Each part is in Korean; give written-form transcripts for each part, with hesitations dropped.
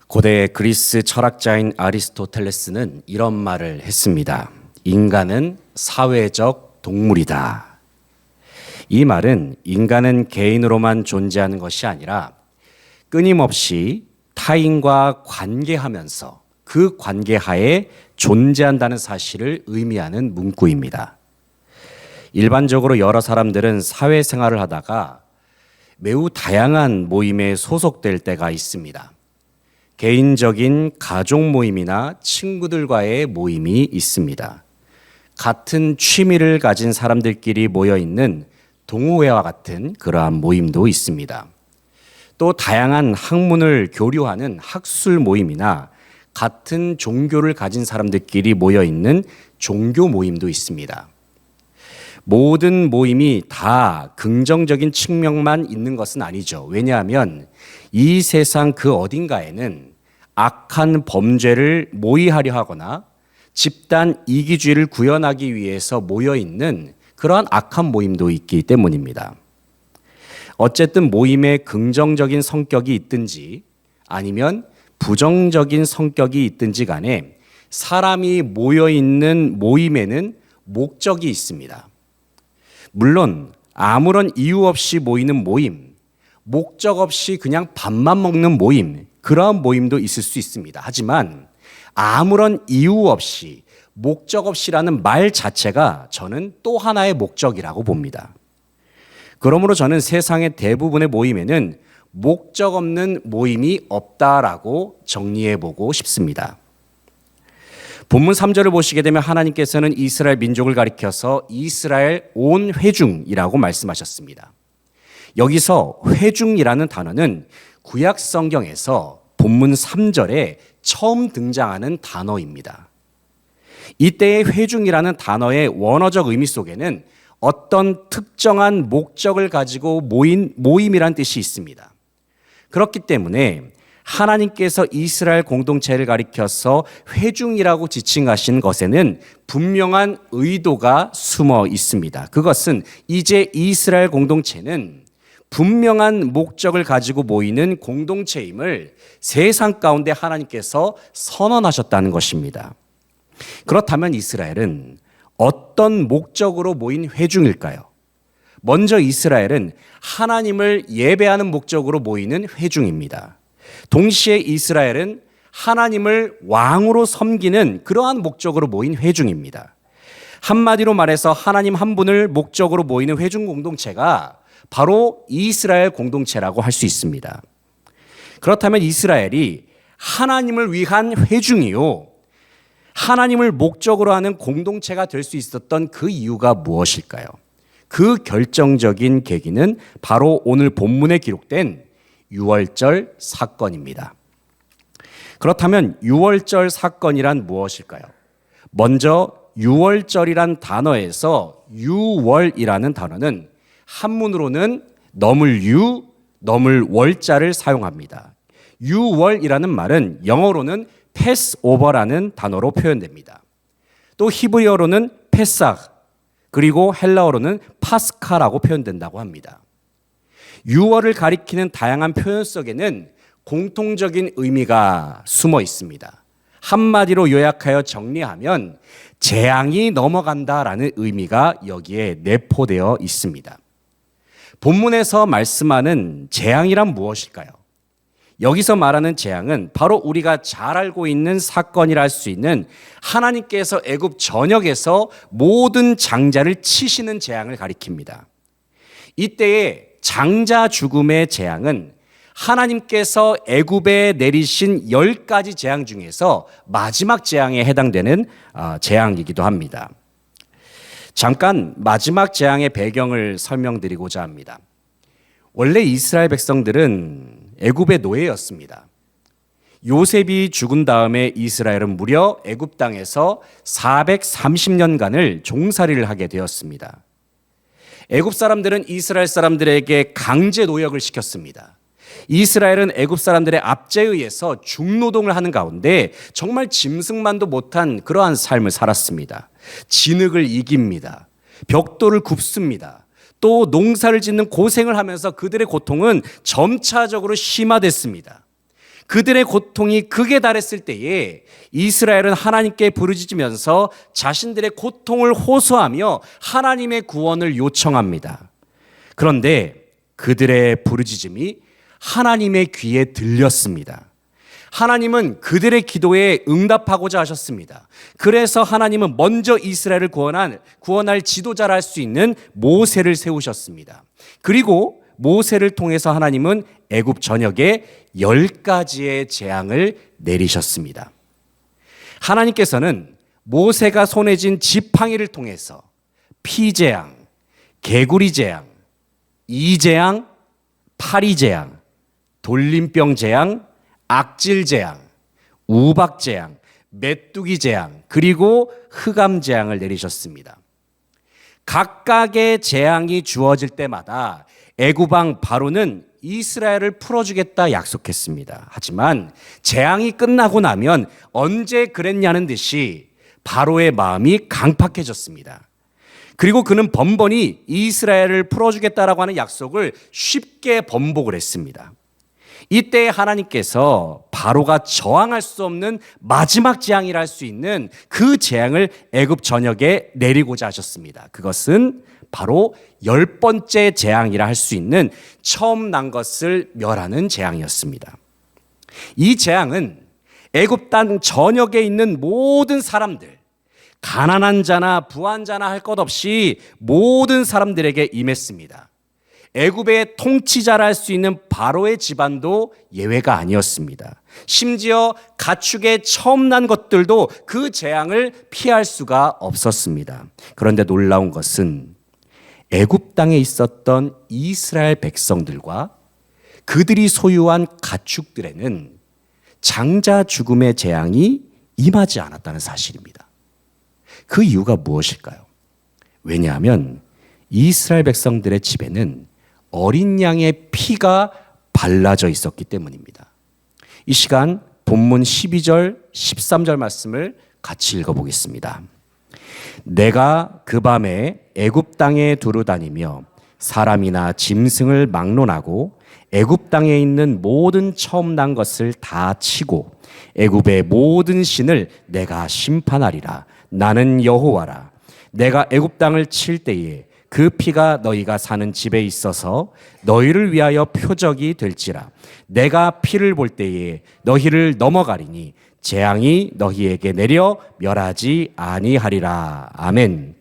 고대 그리스 철학자인 아리스토텔레스는 이런 말을 했습니다. 인간은 사회적 동물이다. 이 말은 인간은 개인으로만 존재하는 것이 아니라 끊임없이 타인과 관계하면서 그 관계하에 존재한다는 사실을 의미하는 문구입니다. 일반적으로 여러 사람들은 사회생활을 하다가 매우 다양한 모임에 소속될 때가 있습니다. 개인적인 가족 모임이나 친구들과의 모임이 있습니다. 같은 취미를 가진 사람들끼리 모여 있는 동호회와 같은 그러한 모임도 있습니다. 또 다양한 학문을 교류하는 학술 모임이나 같은 종교를 가진 사람들끼리 모여 있는 종교 모임도 있습니다. 모든 모임이 다 긍정적인 측면만 있는 것은 아니죠. 왜냐하면 이 세상 그 어딘가에는 악한 범죄를 모의하려 하거나 집단 이기주의를 구현하기 위해서 모여 있는 그러한 악한 모임도 있기 때문입니다. 어쨌든 모임에 긍정적인 성격이 있든지 아니면 부정적인 성격이 있든지 간에 사람이 모여 있는 모임에는 목적이 있습니다. 물론 아무런 이유 없이 모이는 모임, 목적 없이 그냥 밥만 먹는 모임, 그러한 모임도 있을 수 있습니다. 하지만 아무런 이유 없이 목적 없이라는 말 자체가 저는 또 하나의 목적이라고 봅니다. 그러므로 저는 세상의 대부분의 모임에는 목적 없는 모임이 없다라고 정리해 보고 싶습니다. 본문 3절을 보시게 되면 하나님께서는 이스라엘 민족을 가리켜서 이스라엘 온 회중이라고 말씀하셨습니다. 여기서 회중이라는 단어는 구약 성경에서 본문 3절에 처음 등장하는 단어입니다. 이때의 회중이라는 단어의 원어적 의미 속에는 어떤 특정한 목적을 가지고 모인 모임이란 뜻이 있습니다. 그렇기 때문에 하나님께서 이스라엘 공동체를 가리켜서 회중이라고 지칭하신 것에는 분명한 의도가 숨어 있습니다. 그것은 이제 이스라엘 공동체는 분명한 목적을 가지고 모이는 공동체임을 세상 가운데 하나님께서 선언하셨다는 것입니다. 그렇다면 이스라엘은 어떤 목적으로 모인 회중일까요? 먼저 이스라엘은 하나님을 예배하는 목적으로 모이는 회중입니다. 동시에 이스라엘은 하나님을 왕으로 섬기는 그러한 목적으로 모인 회중입니다. 한마디로 말해서 하나님 한 분을 목적으로 모이는 회중 공동체가 바로 이스라엘 공동체라고 할 수 있습니다. 그렇다면 이스라엘이 하나님을 위한 회중이요, 하나님을 목적으로 하는 공동체가 될 수 있었던 그 이유가 무엇일까요? 그 결정적인 계기는 바로 오늘 본문에 기록된 유월절 사건입니다. 그렇다면 유월절 사건이란 무엇일까요? 먼저 유월절이란 단어에서 유월이라는 단어는 한문으로는 넘을 유, 넘을 월자를 사용합니다. 유월이라는 말은 영어로는 패스오버라는 단어로 표현됩니다. 또 히브리어로는 페삭, 그리고 헬라어로는 파스카라고 표현된다고 합니다. 유월을 가리키는 다양한 표현 속에는 공통적인 의미가 숨어 있습니다. 한마디로 요약하여 정리하면 재앙이 넘어간다라는 의미가 여기에 내포되어 있습니다. 본문에서 말씀하는 재앙이란 무엇일까요? 여기서 말하는 재앙은 바로 우리가 잘 알고 있는 사건이라 할 수 있는 하나님께서 애굽 전역에서 모든 장자를 치시는 재앙을 가리킵니다. 이때의 장자 죽음의 재앙은 하나님께서 애굽에 내리신 10가지 재앙 중에서 마지막 재앙에 해당되는 재앙이기도 합니다. 잠깐 마지막 재앙의 배경을 설명드리고자 합니다. 원래 이스라엘 백성들은 애굽의 노예였습니다. 요셉이 죽은 다음에 이스라엘은 무려 애굽 땅에서 430년간을 종살이를 하게 되었습니다. 애굽 사람들은 이스라엘 사람들에게 강제 노역을 시켰습니다. 이스라엘은 애굽 사람들의 압제에 의해서 중노동을 하는 가운데 정말 짐승만도 못한 그러한 삶을 살았습니다. 진흙을 이깁니다. 벽돌을 굽습니다. 또 농사를 짓는 고생을 하면서 그들의 고통은 점차적으로 심화됐습니다. 그들의 고통이 극에 달했을 때에 이스라엘은 하나님께 부르짖으면서 자신들의 고통을 호소하며 하나님의 구원을 요청합니다. 그런데 그들의 부르짖음이 하나님의 귀에 들렸습니다. 하나님은 그들의 기도에 응답하고자 하셨습니다. 그래서 하나님은 먼저 이스라엘을 구원할 지도자를 할 수 있는 모세를 세우셨습니다. 그리고 모세를 통해서 하나님은 애굽 전역에 10가지의 재앙을 내리셨습니다. 하나님께서는 모세가 손에 쥔 지팡이를 통해서 피재앙, 개구리 재앙, 이재앙, 파리재앙, 돌림병 재앙, 악질 재앙, 우박 재앙, 메뚜기 재앙, 그리고 흑암 재앙을 내리셨습니다. 각각의 재앙이 주어질 때마다 애굽 왕 바로는 이스라엘을 풀어주겠다 약속했습니다. 하지만 재앙이 끝나고 나면 언제 그랬냐는 듯이 바로의 마음이 강팍해졌습니다. 그리고 그는 번번이 이스라엘을 풀어주겠다라고 하는 약속을 쉽게 번복을 했습니다. 이때 하나님께서 바로가 저항할 수 없는 마지막 재앙이라 할 수 있는 그 재앙을 애굽 전역에 내리고자 하셨습니다. 그것은 바로 10번째 재앙이라 할 수 있는 처음 난 것을 멸하는 재앙이었습니다. 이 재앙은 애굽 땅 전역에 있는 모든 사람들, 가난한 자나 부한 자나 할 것 없이 모든 사람들에게 임했습니다. 애굽의 통치자라 할 수 있는 바로의 집안도 예외가 아니었습니다. 심지어 가축에 처음 난 것들도 그 재앙을 피할 수가 없었습니다. 그런데 놀라운 것은 애굽 땅에 있었던 이스라엘 백성들과 그들이 소유한 가축들에는 장자 죽음의 재앙이 임하지 않았다는 사실입니다. 그 이유가 무엇일까요? 왜냐하면 이스라엘 백성들의 집에는 어린 양의 피가 발라져 있었기 때문입니다. 이 시간 본문 12절, 13절 말씀을 같이 읽어보겠습니다. 내가 그 밤에 애굽 땅에 두루 다니며 사람이나 짐승을 막론하고 애굽 땅에 있는 모든 처음 난 것을 다 치고 애굽의 모든 신을 내가 심판하리라. 나는 여호와라. 내가 애굽 땅을 칠 때에 그 피가 너희가 사는 집에 있어서 너희를 위하여 표적이 될지라. 내가 피를 볼 때에 너희를 넘어가리니 재앙이 너희에게 내려 멸하지 아니하리라. 아멘.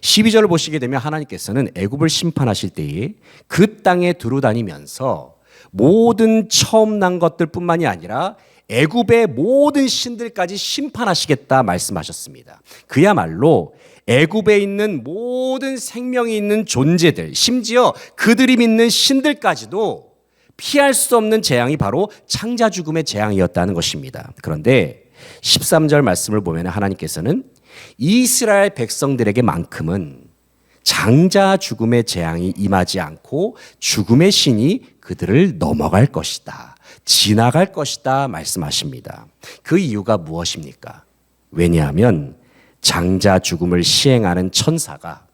12절을 보시게 되면 하나님께서는 애굽을 심판하실 때에 그 땅에 두루다니면서 모든 처음 난 것들뿐만이 아니라 애굽의 모든 신들까지 심판하시겠다 말씀하셨습니다. 그야말로 애굽에 있는 모든 생명이 있는 존재들, 심지어 그들이 믿는 신들까지도 피할 수 없는 재앙이 바로 창자 죽음의 재앙이었다는 것입니다. 그런데 13절 말씀을 보면 하나님께서는 이스라엘 백성들에게만큼은 장자 죽음의 재앙이 임하지 않고 죽음의 신이 그들을 넘어갈 것이다, 지나갈 것이다 말씀하십니다. 그 이유가 무엇입니까? 왜냐하면 장자 죽음을 시행하는 천사가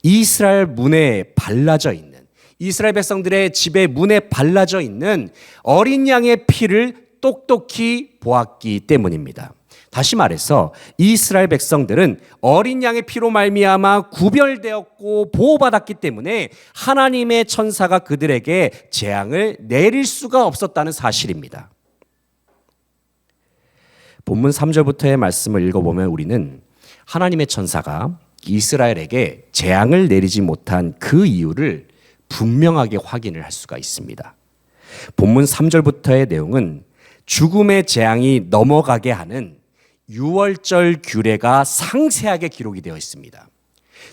이스라엘 문에 발라져 있는, 이스라엘 백성들의 집의 문에 발라져 있는 어린 양의 피를 똑똑히 보았기 때문입니다. 다시 말해서 이스라엘 백성들은 어린 양의 피로 말미암아 구별되었고 보호받았기 때문에 하나님의 천사가 그들에게 재앙을 내릴 수가 없었다는 사실입니다. 본문 3절부터의 말씀을 읽어보면 우리는 하나님의 천사가 이스라엘에게 재앙을 내리지 못한 그 이유를 분명하게 확인을 할 수가 있습니다. 본문 3절부터의 내용은 죽음의 재앙이 넘어가게 하는 유월절 규례가 상세하게 기록이 되어 있습니다.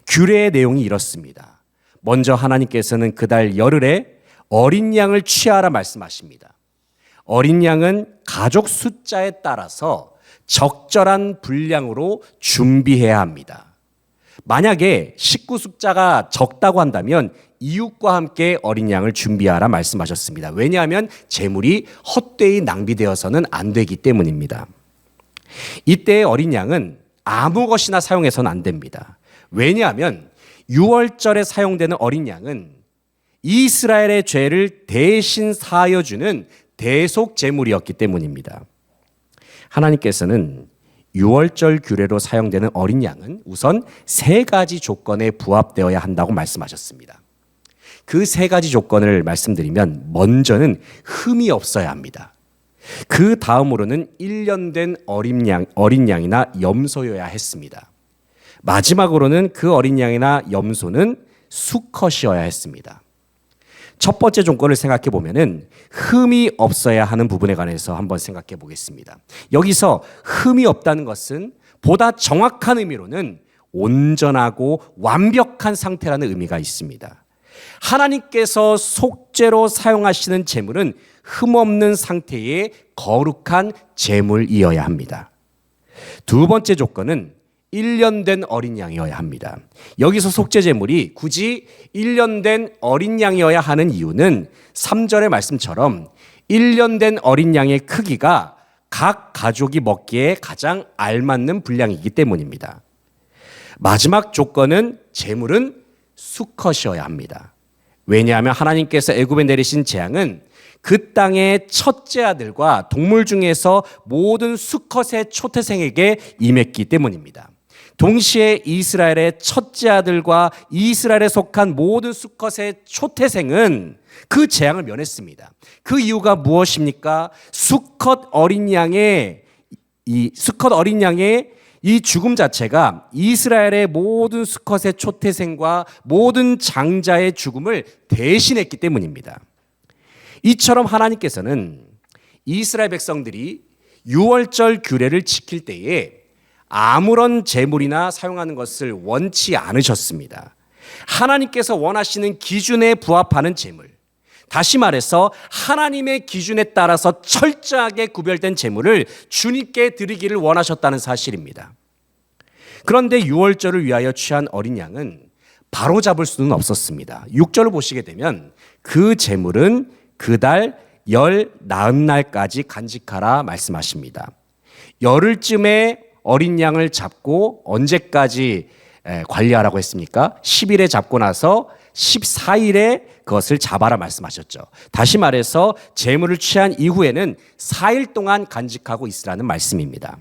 규례의 내용이 이렇습니다. 먼저 하나님께서는 그달 열흘에 어린 양을 취하라 말씀하십니다. 어린 양은 가족 숫자에 따라서 적절한 분량으로 준비해야 합니다. 만약에 식구 숫자가 적다고 한다면 이웃과 함께 어린 양을 준비하라 말씀하셨습니다. 왜냐하면 재물이 헛되이 낭비되어서는 안 되기 때문입니다. 이때의 어린 양은 아무 것이나 사용해서는 안 됩니다. 왜냐하면 유월절에 사용되는 어린 양은 이스라엘의 죄를 대신 사하여 주는 대속 제물이었기 때문입니다. 하나님께서는 유월절 규례로 사용되는 어린 양은 우선 3가지 조건에 부합되어야 한다고 말씀하셨습니다. 그 3가지 조건을 말씀드리면 먼저는 흠이 없어야 합니다. 그 다음으로는 1년 된 어린 양이나 염소여야 했습니다. 마지막으로는 그 어린 양이나 염소는 수컷이어야 했습니다. 첫 번째 조건을 생각해 보면은 흠이 없어야 하는 부분에 관해서 한번 생각해 보겠습니다. 여기서 흠이 없다는 것은 보다 정확한 의미로는 온전하고 완벽한 상태라는 의미가 있습니다. 하나님께서 속죄로 사용하시는 제물은 흠없는 상태의 거룩한 제물이어야 합니다. 두 번째 조건은 1년 된 어린 양이어야 합니다. 여기서 속죄 제물이 굳이 1년 된 어린 양이어야 하는 이유는 3절의 말씀처럼 1년 된 어린 양의 크기가 각 가족이 먹기에 가장 알맞는 분량이기 때문입니다. 마지막 조건은 제물은 수컷이어야 합니다. 왜냐하면 하나님께서 애굽에 내리신 재앙은 그 땅의 첫째 아들과 동물 중에서 모든 수컷의 초태생에게 임했기 때문입니다. 동시에 이스라엘의 첫째 아들과 이스라엘에 속한 모든 수컷의 초태생은 그 재앙을 면했습니다. 그 이유가 무엇입니까? 수컷 어린 양의 이 죽음 자체가 이스라엘의 모든 수컷의 초태생과 모든 장자의 죽음을 대신했기 때문입니다. 이처럼 하나님께서는 이스라엘 백성들이 유월절 규례를 지킬 때에 아무런 제물이나 사용하는 것을 원치 않으셨습니다. 하나님께서 원하시는 기준에 부합하는 제물, 다시 말해서 하나님의 기준에 따라서 철저하게 구별된 제물을 주님께 드리기를 원하셨다는 사실입니다. 그런데 유월절을 위하여 취한 어린 양은 바로잡을 수는 없었습니다. 6절을 보시게 되면 그 제물은 그달 열 나은 날까지 간직하라 말씀하십니다. 열흘쯤에 어린 양을 잡고 언제까지 관리하라고 했습니까? 10일에 잡고 나서 14일에 그것을 잡아라 말씀하셨죠. 다시 말해서 제물을 취한 이후에는 4일 동안 간직하고 있으라는 말씀입니다.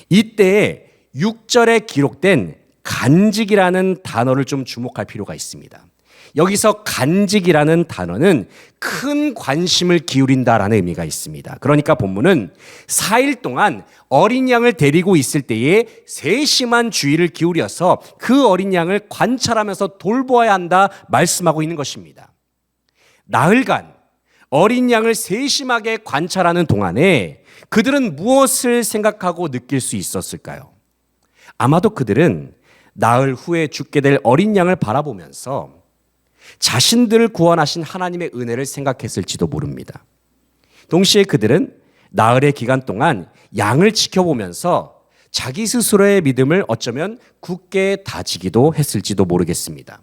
이때 6절에 기록된 간직이라는 단어를 좀 주목할 필요가 있습니다. 여기서 간직이라는 단어는 큰 관심을 기울인다라는 의미가 있습니다. 그러니까 본문은 4일 동안 어린 양을 데리고 있을 때에 세심한 주의를 기울여서 그 어린 양을 관찰하면서 돌보아야 한다 말씀하고 있는 것입니다. 나흘간 어린 양을 세심하게 관찰하는 동안에 그들은 무엇을 생각하고 느낄 수 있었을까요? 아마도 그들은 나흘 후에 죽게 될 어린 양을 바라보면서 자신들을 구원하신 하나님의 은혜를 생각했을지도 모릅니다. 동시에 그들은 나흘의 기간 동안 양을 지켜보면서 자기 스스로의 믿음을 어쩌면 굳게 다지기도 했을지도 모르겠습니다.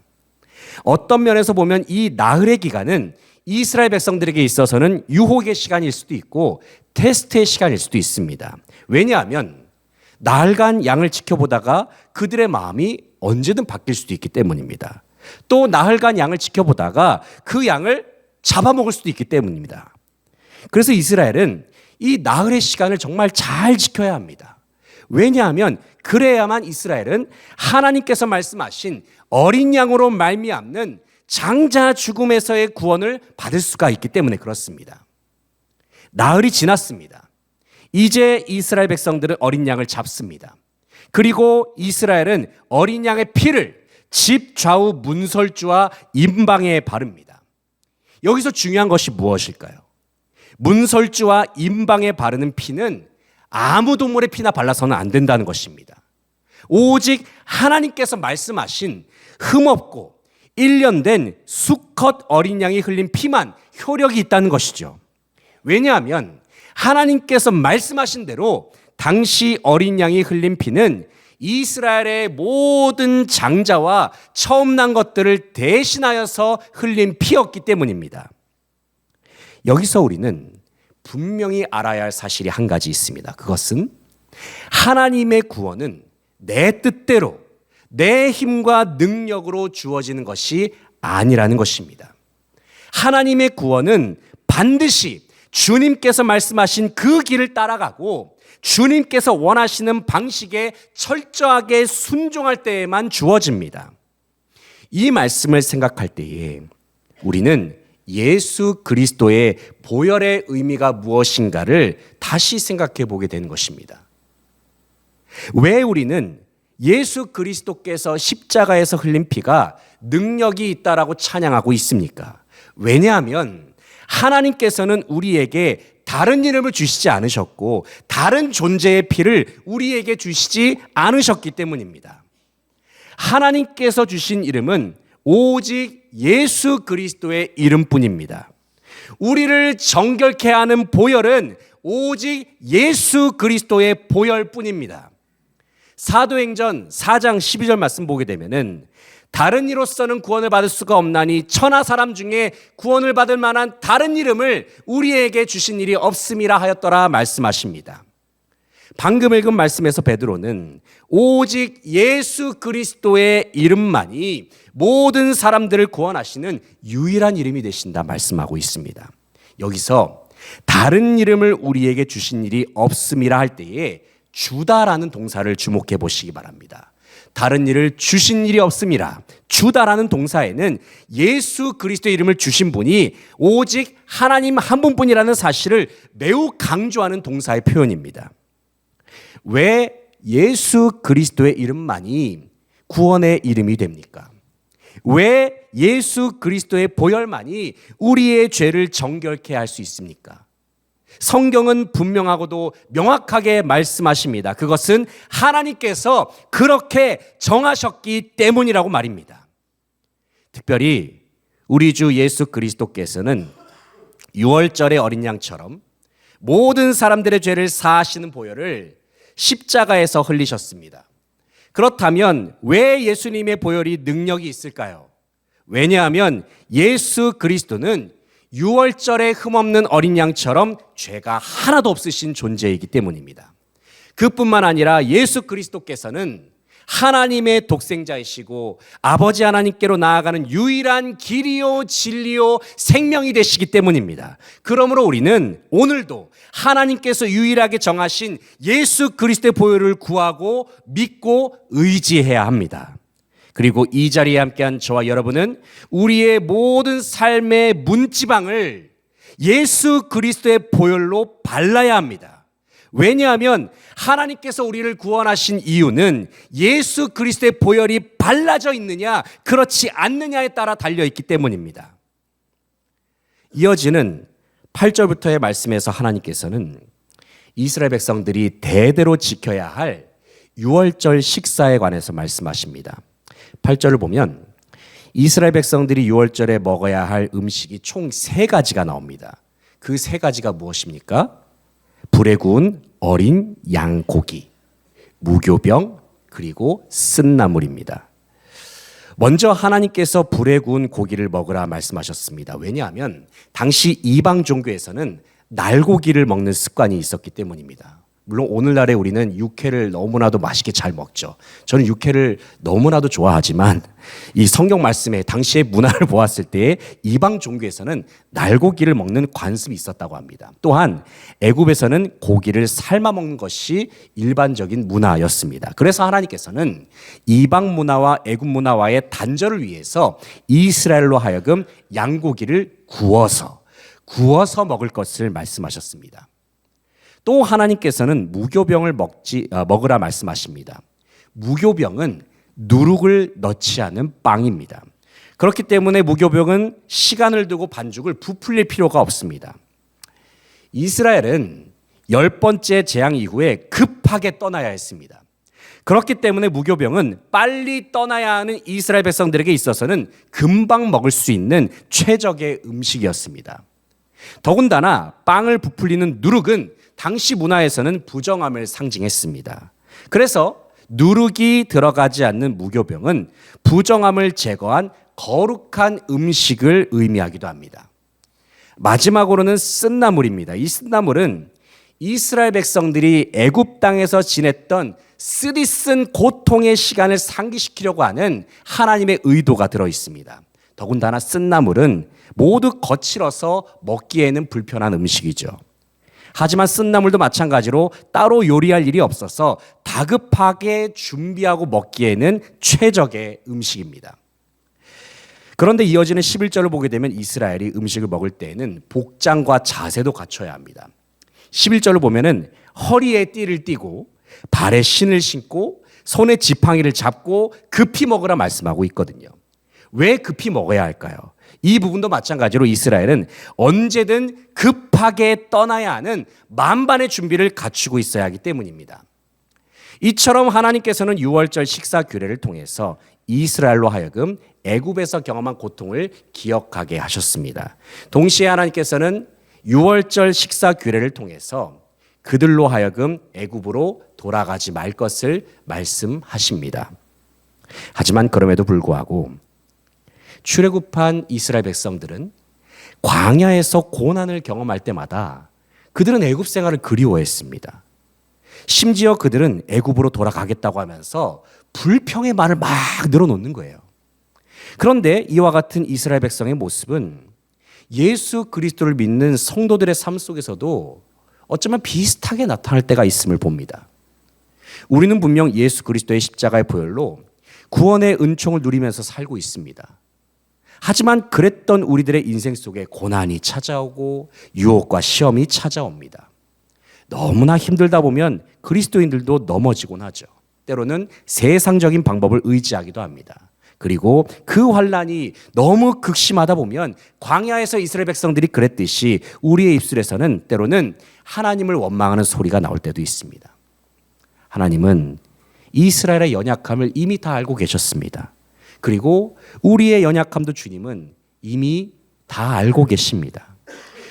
어떤 면에서 보면 이 나흘의 기간은 이스라엘 백성들에게 있어서는 유혹의 시간일 수도 있고 테스트의 시간일 수도 있습니다. 왜냐하면 나흘간 양을 지켜보다가 그들의 마음이 언제든 바뀔 수도 있기 때문입니다. 또 나흘간 양을 지켜보다가 그 양을 잡아먹을 수도 있기 때문입니다. 그래서 이스라엘은 이 나흘의 시간을 정말 잘 지켜야 합니다. 왜냐하면 그래야만 이스라엘은 하나님께서 말씀하신 어린 양으로 말미암는 장자 죽음에서의 구원을 받을 수가 있기 때문에 그렇습니다. 나흘이 지났습니다. 이제 이스라엘 백성들은 어린 양을 잡습니다. 그리고 이스라엘은 어린 양의 피를 집 좌우 문설주와 임방에 바릅니다. 여기서 중요한 것이 무엇일까요? 문설주와 임방에 바르는 피는 아무 동물의 피나 발라서는 안 된다는 것입니다. 오직 하나님께서 말씀하신 흠없고 1년 된 수컷 어린 양이 흘린 피만 효력이 있다는 것이죠. 왜냐하면 하나님께서 말씀하신 대로 당시 어린 양이 흘린 피는 이스라엘의 모든 장자와 처음 난 것들을 대신하여서 흘린 피였기 때문입니다. 여기서 우리는 분명히 알아야 할 사실이 한 가지 있습니다. 그것은 하나님의 구원은 내 뜻대로 내 힘과 능력으로 주어지는 것이 아니라는 것입니다. 하나님의 구원은 반드시 주님께서 말씀하신 그 길을 따라가고 주님께서 원하시는 방식에 철저하게 순종할 때에만 주어집니다. 이 말씀을 생각할 때에 우리는 예수 그리스도의 보혈의 의미가 무엇인가를 다시 생각해 보게 되는 것입니다. 왜 우리는 예수 그리스도께서 십자가에서 흘린 피가 능력이 있다라고 찬양하고 있습니까? 왜냐하면 하나님께서는 우리에게 다른 이름을 주시지 않으셨고 다른 존재의 피를 우리에게 주시지 않으셨기 때문입니다. 하나님께서 주신 이름은 오직 예수 그리스도의 이름뿐입니다. 우리를 정결케 하는 보혈은 오직 예수 그리스도의 보혈뿐입니다. 사도행전 4장 12절 말씀 보게 되면은 다른 이로서는 구원을 받을 수가 없나니 천하 사람 중에 구원을 받을 만한 다른 이름을 우리에게 주신 일이 없음이라 하였더라 말씀하십니다. 방금 읽은 말씀에서 베드로는 오직 예수 그리스도의 이름만이 모든 사람들을 구원하시는 유일한 이름이 되신다 말씀하고 있습니다. 여기서 다른 이름을 우리에게 주신 일이 없음이라 할 때에 주다라는 동사를 주목해 보시기 바랍니다. 다른 일을 주신 일이 없음이라. 주다라는 동사에는 예수 그리스도의 이름을 주신 분이 오직 하나님 한 분뿐이라는 사실을 매우 강조하는 동사의 표현입니다. 왜 예수 그리스도의 이름만이 구원의 이름이 됩니까? 왜 예수 그리스도의 보혈만이 우리의 죄를 정결케 할 수 있습니까? 성경은 분명하고도 명확하게 말씀하십니다. 그것은 하나님께서 그렇게 정하셨기 때문이라고 말입니다. 특별히 우리 주 예수 그리스도께서는 유월절의 어린 양처럼 모든 사람들의 죄를 사하시는 보혈을 십자가에서 흘리셨습니다. 그렇다면 왜 예수님의 보혈이 능력이 있을까요? 왜냐하면 예수 그리스도는 유월절에 흠없는 어린 양처럼 죄가 하나도 없으신 존재이기 때문입니다. 그뿐만 아니라 예수 그리스도께서는 하나님의 독생자이시고 아버지 하나님께로 나아가는 유일한 길이요 진리요 생명이 되시기 때문입니다. 그러므로 우리는 오늘도 하나님께서 유일하게 정하신 예수 그리스도의 보혈을 구하고 믿고 의지해야 합니다. 그리고 이 자리에 함께한 저와 여러분은 우리의 모든 삶의 문지방을 예수 그리스도의 보혈로 발라야 합니다. 왜냐하면 하나님께서 우리를 구원하신 이유는 예수 그리스도의 보혈이 발라져 있느냐 그렇지 않느냐에 따라 달려있기 때문입니다. 이어지는 8절부터의 말씀에서 하나님께서는 이스라엘 백성들이 대대로 지켜야 할 유월절 식사에 관해서 말씀하십니다. 8절을 보면 이스라엘 백성들이 유월절에 먹어야 할 음식이 총 3가지가 나옵니다. 그 3가지가 무엇입니까? 불에 구운 어린 양고기, 무교병, 그리고 쓴나물입니다. 먼저 하나님께서 불에 구운 고기를 먹으라 말씀하셨습니다. 왜냐하면 당시 이방 종교에서는 날고기를 먹는 습관이 있었기 때문입니다. 물론 오늘날에 우리는 육회를 너무나도 맛있게 잘 먹죠. 저는 육회를 너무나도 좋아하지만 이 성경 말씀에 당시의 문화를 보았을 때 이방 종교에서는 날고기를 먹는 관습이 있었다고 합니다. 또한 애굽에서는 고기를 삶아 먹는 것이 일반적인 문화였습니다. 그래서 하나님께서는 이방 문화와 애굽 문화와의 단절을 위해서 이스라엘로 하여금 양고기를 구워서 먹을 것을 말씀하셨습니다. 또 하나님께서는 무교병을 먹으라 말씀하십니다. 무교병은 누룩을 넣지 않은 빵입니다. 그렇기 때문에 무교병은 시간을 두고 반죽을 부풀릴 필요가 없습니다. 이스라엘은 10번째 재앙 이후에 급하게 떠나야 했습니다. 그렇기 때문에 무교병은 빨리 떠나야 하는 이스라엘 백성들에게 있어서는 금방 먹을 수 있는 최적의 음식이었습니다. 더군다나 빵을 부풀리는 누룩은 당시 문화에서는 부정함을 상징했습니다. 그래서 누룩이 들어가지 않는 무교병은 부정함을 제거한 거룩한 음식을 의미하기도 합니다. 마지막으로는 쓴나물입니다. 이 쓴나물은 이스라엘 백성들이 애굽 땅에서 지냈던 쓰디쓴 고통의 시간을 상기시키려고 하는 하나님의 의도가 들어 있습니다. 더군다나 쓴나물은 모두 거칠어서 먹기에는 불편한 음식이죠. 하지만 쓴나물도 마찬가지로 따로 요리할 일이 없어서 다급하게 준비하고 먹기에는 최적의 음식입니다. 그런데 이어지는 11절을 보게 되면 이스라엘이 음식을 먹을 때에는 복장과 자세도 갖춰야 합니다. 11절을 보면은 허리에 띠를 띠고 발에 신을 신고 손에 지팡이를 잡고 급히 먹으라 말씀하고 있거든요. 왜 급히 먹어야 할까요? 이 부분도 마찬가지로 이스라엘은 언제든 급하게 떠나야 하는 만반의 준비를 갖추고 있어야 하기 때문입니다. 이처럼 하나님께서는 유월절 식사 규례를 통해서 이스라엘로 하여금 애굽에서 경험한 고통을 기억하게 하셨습니다. 동시에 하나님께서는 유월절 식사 규례를 통해서 그들로 하여금 애굽으로 돌아가지 말 것을 말씀하십니다. 하지만 그럼에도 불구하고 출애굽한 이스라엘 백성들은 광야에서 고난을 경험할 때마다 그들은 애굽 생활을 그리워했습니다. 심지어 그들은 애굽으로 돌아가겠다고 하면서 불평의 말을 막 늘어놓는 거예요. 그런데 이와 같은 이스라엘 백성의 모습은 예수 그리스도를 믿는 성도들의 삶 속에서도 어쩌면 비슷하게 나타날 때가 있음을 봅니다. 우리는 분명 예수 그리스도의 십자가의 보혈로 구원의 은총을 누리면서 살고 있습니다. 하지만 그랬던 우리들의 인생 속에 고난이 찾아오고 유혹과 시험이 찾아옵니다. 너무나 힘들다 보면 그리스도인들도 넘어지곤 하죠. 때로는 세상적인 방법을 의지하기도 합니다. 그리고 그 환난이 너무 극심하다 보면 광야에서 이스라엘 백성들이 그랬듯이 우리의 입술에서는 때로는 하나님을 원망하는 소리가 나올 때도 있습니다. 하나님은 이스라엘의 연약함을 이미 다 알고 계셨습니다. 그리고 우리의 연약함도 주님은 이미 다 알고 계십니다.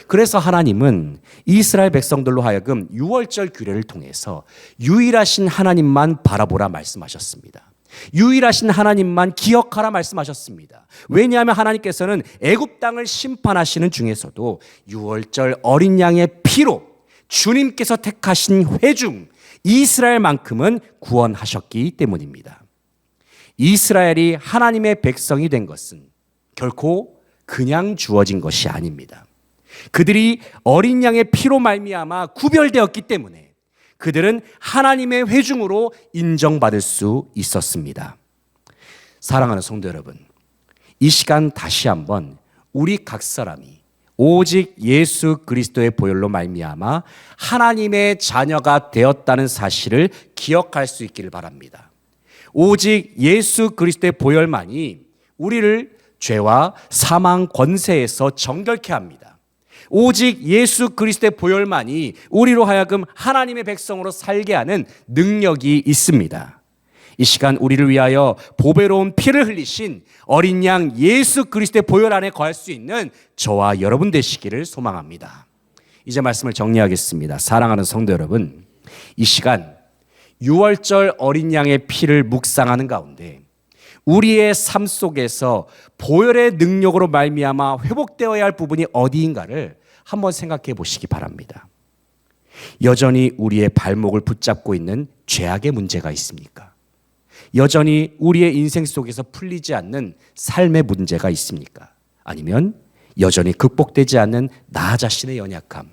그래서 하나님은 이스라엘 백성들로 하여금 유월절 규례를 통해서 유일하신 하나님만 바라보라 말씀하셨습니다. 유일하신 하나님만 기억하라 말씀하셨습니다. 왜냐하면 하나님께서는 애굽 땅을 심판하시는 중에서도 유월절 어린 양의 피로 주님께서 택하신 회중 이스라엘만큼은 구원하셨기 때문입니다. 이스라엘이 하나님의 백성이 된 것은 결코 그냥 주어진 것이 아닙니다. 그들이 어린 양의 피로 말미암아 구별되었기 때문에 그들은 하나님의 회중으로 인정받을 수 있었습니다. 사랑하는 성도 여러분, 이 시간 다시 한번 우리 각 사람이 오직 예수 그리스도의 보혈로 말미암아 하나님의 자녀가 되었다는 사실을 기억할 수 있기를 바랍니다. 오직 예수 그리스도의 보혈만이 우리를 죄와 사망 권세에서 정결케 합니다. 오직 예수 그리스도의 보혈만이 우리로 하여금 하나님의 백성으로 살게 하는 능력이 있습니다. 이 시간 우리를 위하여 보배로운 피를 흘리신 어린 양 예수 그리스도의 보혈 안에 거할 수 있는 저와 여러분 되시기를 소망합니다. 이제 말씀을 정리하겠습니다. 사랑하는 성도 여러분, 이 시간 유월절 어린 양의 피를 묵상하는 가운데 우리의 삶 속에서 보혈의 능력으로 말미암아 회복되어야 할 부분이 어디인가를 한번 생각해 보시기 바랍니다. 여전히 우리의 발목을 붙잡고 있는 죄악의 문제가 있습니까? 여전히 우리의 인생 속에서 풀리지 않는 삶의 문제가 있습니까? 아니면 여전히 극복되지 않는 나 자신의 연약함,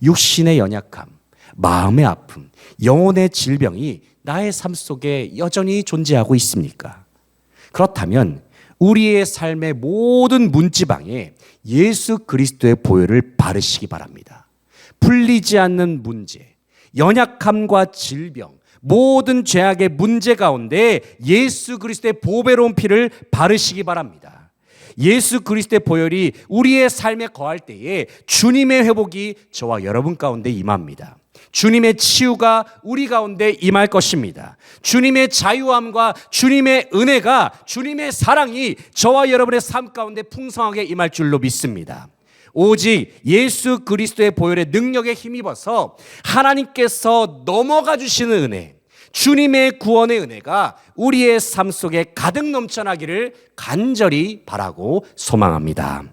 육신의 연약함, 마음의 아픔, 영혼의 질병이 나의 삶 속에 여전히 존재하고 있습니까? 그렇다면 우리의 삶의 모든 문지방에 예수 그리스도의 보혈을 바르시기 바랍니다. 풀리지 않는 문제, 연약함과 질병, 모든 죄악의 문제 가운데 예수 그리스도의 보배로운 피를 바르시기 바랍니다. 예수 그리스도의 보혈이 우리의 삶에 거할 때에 주님의 회복이 저와 여러분 가운데 임합니다. 주님의 치유가 우리 가운데 임할 것입니다. 주님의 자유함과 주님의 은혜가, 주님의 사랑이 저와 여러분의 삶 가운데 풍성하게 임할 줄로 믿습니다. 오직 예수 그리스도의 보혈의 능력에 힘입어서 하나님께서 넘어가 주시는 은혜, 주님의 구원의 은혜가 우리의 삶 속에 가득 넘쳐나기를 간절히 바라고 소망합니다.